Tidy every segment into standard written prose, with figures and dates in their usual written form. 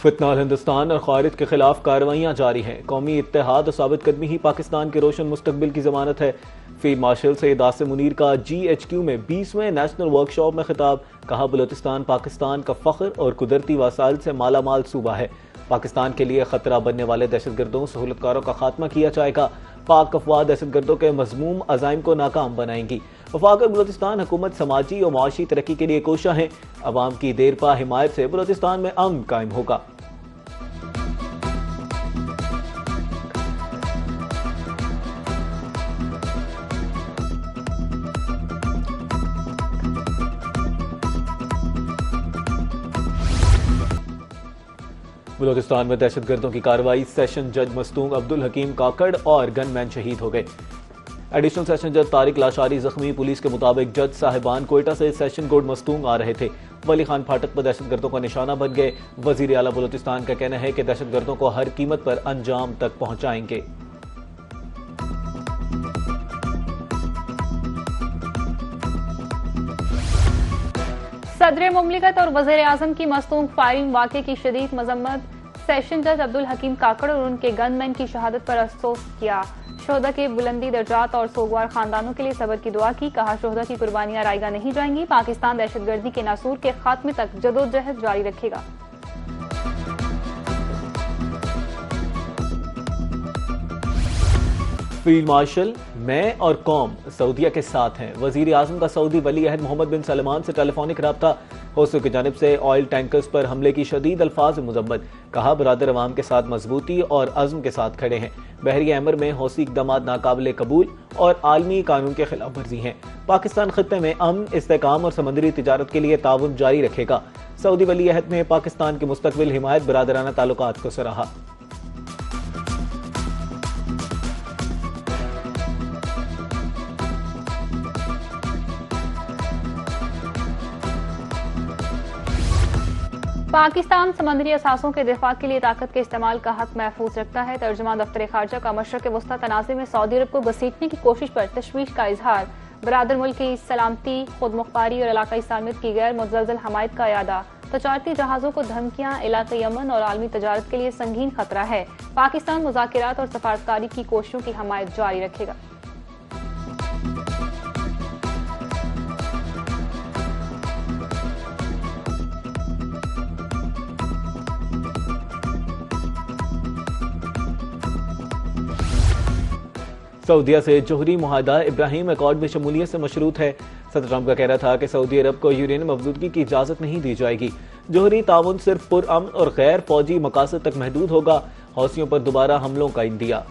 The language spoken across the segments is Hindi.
फितनाल हिंदुस्तान और खारिज के खिलाफ कार्रवाइयाँ जारी हैं। कौमी इत्तेहाद और साबित कदमी ही पाकिस्तान के रोशन मुस्तकबिल की जमानत है। फील्ड मार्शल सैयद आसिम मुनीर का GHQ में 20वें नेशनल वर्कशॉप में खिताब। कहा, बलूचिस्तान पाकिस्तान का फख्र और कुदरती वसाइल से मालामाल सूबा है। पाकिस्तान के लिए खतरा बनने वाले दहशतगर्दों सहूलतकारों का खात्मा किया जाएगा। पाक अफवाह दहशतगर्दों के मजमूम अजाइम को नाकाम बनाएंगी। वफाक बलूचिस्तान हुकूमत समाजी और माशी तरक्की के लिए कोशा है। अवाम की देरपा हिमायत से बलूचिस्तान में अमन कायम होगा। बलूचिस्तान में दहशतगर्दों की कार्रवाई। सेशन जज मस्तूंग अब्दुल हकीम काकड़ और गनमैन शहीद हो गए। एडिशनल सेशन जज तारिक लाशारी जख्मी। पुलिस के मुताबिक जज साहिबान कोयटा से सेशन कोर्ट मस्तूंग आ रहे थे। वली खान फाटक पर दहशतगर्दों का निशाना बन गए। वजीर आला बलूचिस्तान का कहना है कि दहशतगर्दों को हर कीमत पर अंजाम तक पहुंचाएंगे। सदर मुमलिकत और वज़ीर आज़म की मस्तूंग फायरिंग वाक़े की शदीद मजम्मत। सेशन जज अब्दुल हकीम काकड़ और उनके गनमैन की शहादत पर अफसोस किया। शोहदा के बुलंदी दर्जात और सोगवार खानदानों के लिए सब्र की दुआ की। कहा, शोहदा की कुर्बानियां रायगा नहीं जाएंगी। पाकिस्तान दहशतगर्दी के नासूर के खात्मे तक जदोजहद जारी रखेगा। फील्ड मार्शल मैं और कौम सऊदीया के साथ हैं। वजीर आजम का सऊदी वली अहद मोहम्मद बिन सलमान से टेलीफोनिक रब्ता। हौसियों की जानिब से ऑयल टैंकर्स पर हमले की शदीद अल्फाज मुजम्मत। कहा, बरादर अवाम के साथ मजबूती और अज़्म के साथ खड़े हैं। बहरी अमर में हौसी इक़दामात नाकाबिले कबूल और आलमी कानून के खिलाफ वर्जी हैं। पाकिस्तान खत्ते में अमन, इस्तेहकाम और समंदरी तिजारत के लिए ताउन जारी रखेगा। सऊदी वली अहद ने पाकिस्तान के मुस्तकबिल हिमायत बरादराना ताल्लुकात को सराहा। पाकिस्तान समंदरी असासों के दिफा के लिए ताकत के इस्तेमाल का हक महफूज रखता है। तर्जुमान दफ्तर खारजा का मशरक़ वस्ता तनाज़े में सऊदी अरब को घसीटने की कोशिश पर तशवीश का इजहार। बरादर मुल्क की सलामती, खुद मुख्तारी और इलाकाई सालमियत की गैर मुतज़लज़ल हमायत का यादा। तजारती जहाज़ों को धमकियां इलाक़ाई अमन और आलमी तजारत के लिए संगीन खतरा है। पाकिस्तान मुज़ाकिरात और सफारतकारी की कोशिशों की हमायत जारी रखेगा। सऊदीया से जोहरी मुआहदा इब्राहिम अकॉर्ड में शमूलियत से मशरूत है। सदर ट्रंप का कहना था कि सऊदी अरब को यूरेनियम मफदूदगी की इजाजत नहीं दी जाएगी। जोहरी ताउन सिर्फ पुरअमन और गैर फौजी मकासद तक महदूद होगा। हौसियों पर दोबारा हमलों का इंदिया।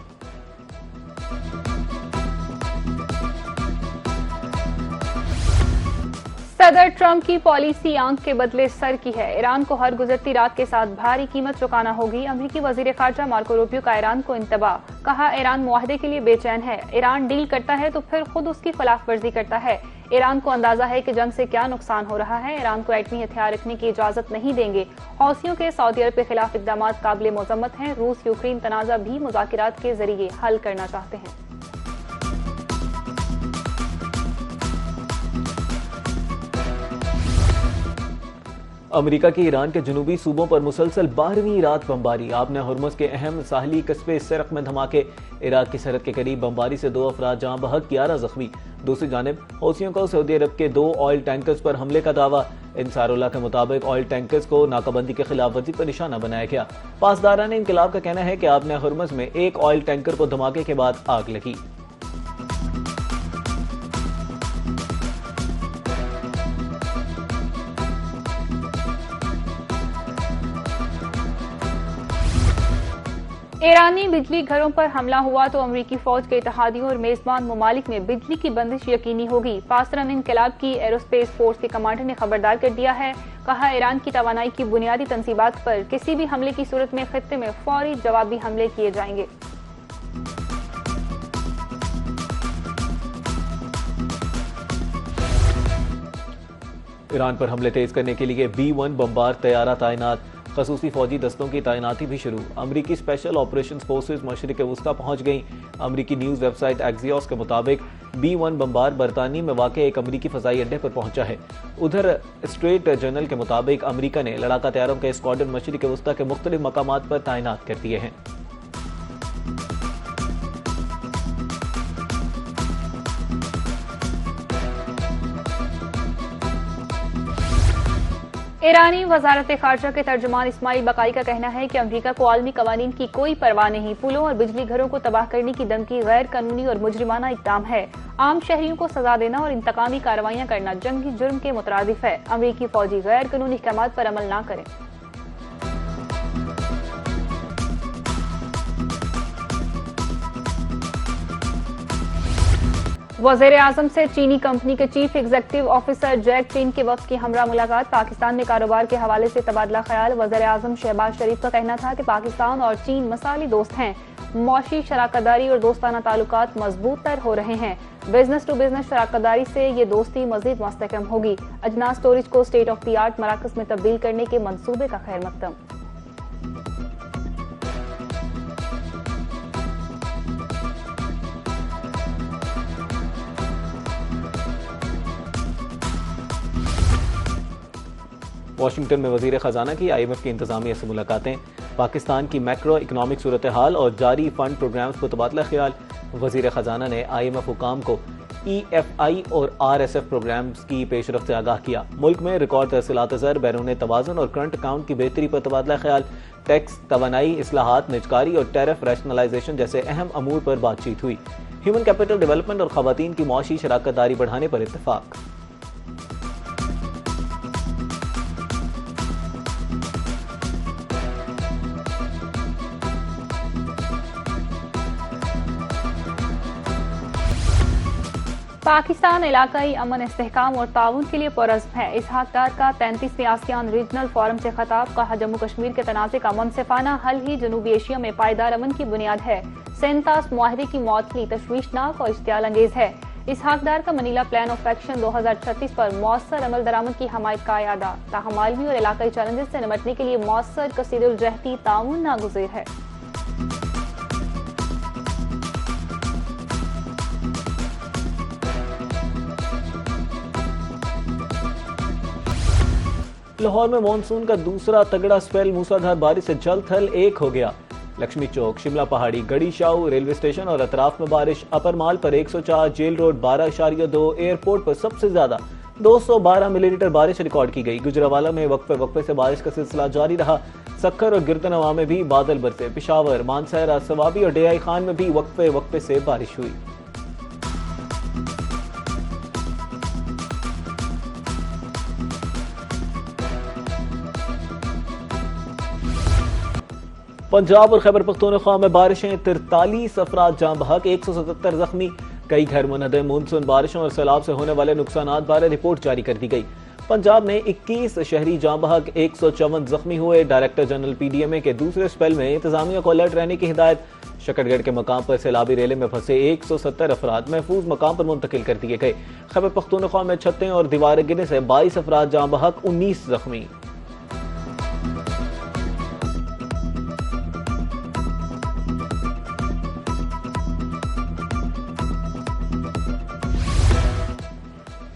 सदर ट्रंप की पॉलिसी आंख के बदले सर की है। ईरान को हर गुजरती रात के साथ भारी कीमत चुकाना होगी। अमेरिकी वजीर खारजा मार्को रूबियो का ईरान को इंतबाह। कहा, ईरान मुआहदे के लिए बेचैन है। ईरान डील करता है तो फिर खुद उसकी खिलाफ वर्जी करता है। ईरान को अंदाजा है कि जंग से क्या नुकसान हो रहा है। ईरान को एटमी हथियार रखने की इजाजत नहीं देंगे। हौसियों के सऊदी अरब के खिलाफ इकदाम काबिल मजम्मत हैं। रूस यूक्रेन तनाज़ा भी मुज़ाकिरात के जरिए हल करना चाहते हैं। अमेरिका की ईरान के जनूबी सूबों पर मुसलसल 12वीं रात बमबारी। आपने हुर्मुज़ के अहम साहली कस्बे सिरक में धमाके। इराक की सरहद के करीब बमबारी से 2 अफराद जहां बहक 11 जख्मी। दूसरी जानिब हौसियों को सऊदी अरब के 2 ऑयल टैंकर्स पर हमले का दावा। इंसारुल्लाह के मुताबिक ऑयल टैंकर्स को नाकाबंदी के खिलाफ वर्जी पर निशाना बनाया गया। पासदारान इनकलाब का कहना है कि आपने हुर्मुज़ में एक ऑयल टैंकर को धमाके के बाद आग लगी। ईरानी बिजली घरों पर हमला हुआ तो अमरीकी फौज के इत्तेहादियों और मेजबान ममालिक में बिजली की बंदिश यकीनी होगी। पासदारान इनकलाब की एरोस्पेस फोर्स के कमांडर ने खबरदार कर दिया है। कहा, ईरान की तवानाई की बुनियादी तंसीबात पर किसी भी हमले की सूरत में खित्ते में फौरी जवाबी हमले किए जाएंगे। ईरान पर हमले तेज करने के लिए B-1 बमबार तैयारा तैनात। खसूसी फौजी दस्तों की तैनाती भी शुरू। अमरीकी स्पेशल ऑपरेशन फोर्सेज मशरिक वस्ता पहुंच गई। अमरीकी न्यूज़ वेबसाइट एक्सियोस के मुताबिक B-1 बम्बार बरतानी में वाक़ एक अमरीकी फ़ज़ाई अड्डे पर पहुंचा है। उधर स्ट्रेट जर्नल के मुताबिक अमरीका ने लड़ाका तैयारों के स्क्वाड्रन मशरिक वस्ता के मुख्तलिफ मकामात पर तैनात कर दिए हैं। ईरानी वजारत खारजा के तर्जुमान इस्माइल बकाई का कहना है कि अमरीका को आलमी कवानीन की कोई परवाह नहीं। पुलों और बिजली घरों को तबाह करने की धमकी गैर कानूनी और मुजरिमाना इक़दाम है। आम शहरियों को सजा देना और इंतकामी कार्रवाइयां करना जंगी जुर्म के मुतरादिफ है। अमरीकी फौजी गैर कानूनी अहकाम पर अमल न करें। वज़ीर आज़म से चीनी कंपनी के चीफ एग्जीक्यूटिव ऑफिसर जैक चीन के वक्त की हमरा मुलाकात। पाकिस्तान में कारोबार के हवाले से तबादला ख्याल। वज़ीर आज़म शहबाज शरीफ का कहना था कि पाकिस्तान और चीन मसाली दोस्त हैं। मौशी शराकतदारी और दोस्ताना ताल्लुकात मजबूत तर हो रहे हैं। बिजनेस टू बिजनेस शराकतदारी से ये दोस्ती मजीद मुस्तहकम होगी। अजनास स्टोरेज को स्टेट ऑफ द आर्ट मराकज में तब्दील करने के मंसूबे का खैर मकदम। वाशिंगटन में वजीर खजाना की IMF की इंतजामिया से मुलाकातें। पाकिस्तान की मैक्रो इकनॉमिक सूरत हाल और जारी फंड प्रोग्राम्स पर तबादला ख्याल। वजीर खजाना ने IMF हुकाम को EFI और RSF प्रोग्राम्स की पेशरफ्त से आगाह किया। मुल्क में रिकॉर्ड तहसीलात ज़र, बैरून तवाज़ुन और करंट अकाउंट की बेहतरी पर तबादला ख्याल। टैक्स, तवानाई इस्लाहात, निजकारी और टैरिफ रैशनलाइजेशन जैसे अहम अमूर पर बातचीत हुई। ह्यूमन कैपिटल डेवलपमेंट और खवातीन की मौशी शराकतदारी बढ़ाने पर इत्तफाक। पाकिस्तान इलाकाई अमन इस्तेहकाम और ताउन के लिए पुरज़्म है। इसहाक डार का 33वें आसियान रीजनल फोरम से खिताब। कहा, जम्मू कश्मीर के तनाज़े का मुनसिफाना हल ही जनूबी एशिया में पायदार अमन की बुनियाद है। 37 मुआहदे की मौतली तशवीशनाक और इश्तियाल अंगेज है। इसहाक डार का मनीला प्लान ऑफ एक्शन 2036 पर मौसर अमल दरामद की हमायत का अयादा। ताहम आलमी और इलाकाई चैलेंजेस से निपटने के लिए मौसर कसीरुलजहती ताउन नागुज़ीर है। लाहौर में मानसून का दूसरा तगड़ा स्पेल मूसलाधार बारिश से जल थल एक हो गया। लक्ष्मी चौक, शिमला पहाड़ी, गड़ी शाहू रेलवे स्टेशन और अतराफ में बारिश। अपर माल पर 104, जेल रोड 12.2, एयरपोर्ट पर सबसे ज्यादा 212 मिलीमीटर बारिश रिकॉर्ड की गई। गुजरावाला में वक्फे वक्फे से बारिश का सिलसिला जारी रहा। सक्कर और गिरदनवा में भी बादल बरसे। पिशावर, मानसहरा, सवाबी और डेयाई खान में भी वक्फे वक्फे से बारिश हुई। पंजाब और खैबर पख्तूनख्वा में बारिशें, 43 अफराद जाँ बहक, 177 जख्मी। कई घर मुनहदम। मानसून बारिशों और सैलाब से होने वाले नुकसानात बारे रिपोर्ट जारी कर दी गई। पंजाब में 21 शहरी जाँ बहक, 154 जख्मी हुए। डायरेक्टर जनरल PDMA के दूसरे स्पेल में इंतजामिया को अलर्ट रहने की हिदायत। शकरगढ़ के मकाम पर सैलाबी रेले में फंसे 170 अफराद महफूज मकाम पर मुंतकिल कर दिए गए। खैबर पख्तूनख्वा में छतें और दीवारें गिरने से 22 अफराद जाँ बहक, 19 जख्मी।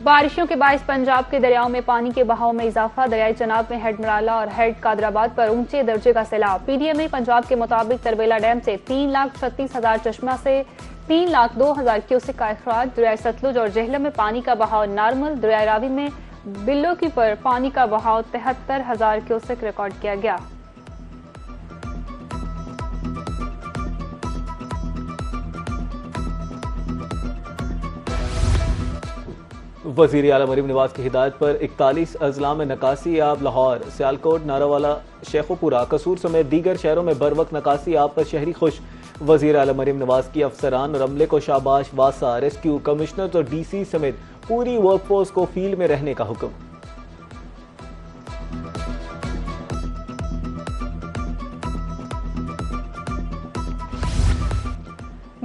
बारिशों के बायस पंजाब के दरियाओं में पानी के बहाव में इजाफा। दरियाई चनाब में हेड मराला और हेड कादराबाद पर ऊंचे दर्जे का सैलाब। PDMA पंजाब के मुताबिक तरबेला डैम से 3,36,000, चश्मा से 3,02,000 क्यूसेक का अखराज। दरियाई सतलुज और जेहलम में पानी का बहाव नॉर्मल। दरियाई रावी में बिल्लो की पर पानी का बहाव 73,000 क्यूसेक रिकॉर्ड किया गया। वज़ीर आला मरीम नवाज की हिदायत पर 41 अजला में नकासी आब। लाहौर, सियालकोट, नारावाला, शेखोपुरा, कसूर समेत दीगर शहरों में बर वक्त नकासी आब पर शहरी खुश। वज़ीर आला मरीम नवाज की अफसरान और अमले को शाबाश। वासा, रेस्क्यू, कमिश्नर और DC समेत पूरी वर्कफोर्स को फील्ड में रहने का हुक्म।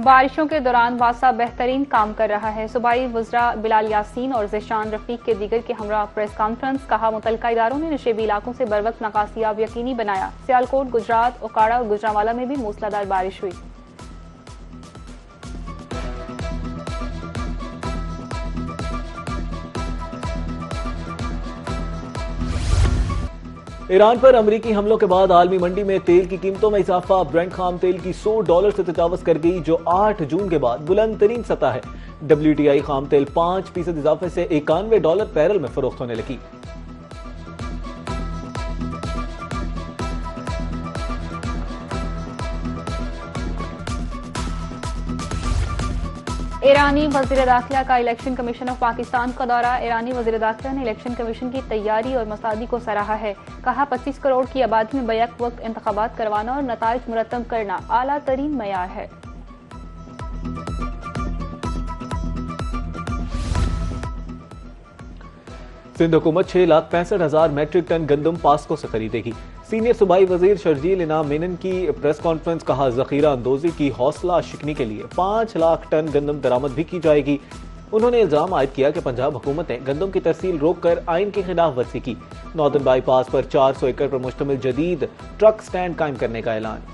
बारिशों के दौरान वासा बेहतरीन काम कर रहा है। सूबाई वज़रा बिलाल यासीन और ज़ेशान रफीक के दीगर के हमरा प्रेस कॉन्फ्रेंस। कहा, मुतल्लिका इदारों ने नशेबी इलाकों से बरवक्त निकासियाब यकीनी बनाया। सियालकोट, गुजरात, ओकाड़ा और गुजरांवाला में भी मूसलाधार बारिश हुई। ईरान पर अमरीकी हमलों के बाद आलमी मंडी में तेल की कीमतों में इजाफा। ब्रेंट खाम तेल की $100 से तजावज कर गई, जो 8 जून के बाद बुलंद तरीन सतह है। WTI खाम तेल 5% इजाफे से $91 बैरल में फरोख्त होने लगी। ईरानी वज़ीर दाखिला का इलेक्शन कमीशन ऑफ पाकिस्तान का दौरा। ईरानी वज़ीर दाखिला ने इलेक्शन कमीशन की तैयारी और मसादी को सराहा है। कहा, 25 करोड़ की आबादी में बैक वक्त इंतखाबात करवाना और नताइज मुरतब करना आला तरीन मयार है। सिंध हुकूमत 6,65,000 मैट्रिक टन गंदम पास्को से खरीदेगी। सीनियर सूबाई वजीर शर्जील इनाम मेनन की प्रेस कॉन्फ्रेंस। कहा, जखीरा अंदोजी की हौसला शिकनी के लिए 5 लाख टन गंदम दरामद भी की जाएगी। उन्होंने इल्जाम आयद किया कि पंजाब हुकूमत ने गंदम की तरसील रोककर आइन के खिलाफ वर्जी की। नॉर्दर्न बाईपास पर 400 एकड़ पर मुश्तमिल जदीद ट्रक स्टैंड कायम करने का ऐलान।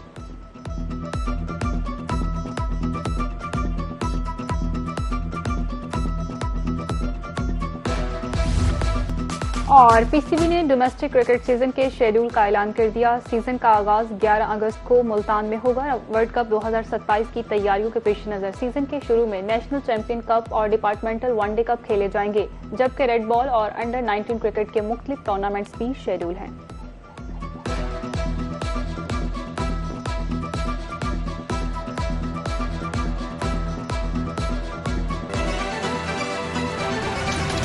और पीसीबी ने डोमेस्टिक क्रिकेट सीजन के शेड्यूल का ऐलान कर दिया। सीजन का आगाज 11 अगस्त को मुल्तान में होगा। वर्ल्ड कप 2027 की तैयारियों के पेश नजर सीजन के शुरू में नेशनल चैंपियन कप और डिपार्टमेंटल वनडे कप खेले जाएंगे, जबकि रेड बॉल और अंडर 19 क्रिकेट के मुख्तलिफ टूर्नामेंट्स भी शेड्यूल हैं।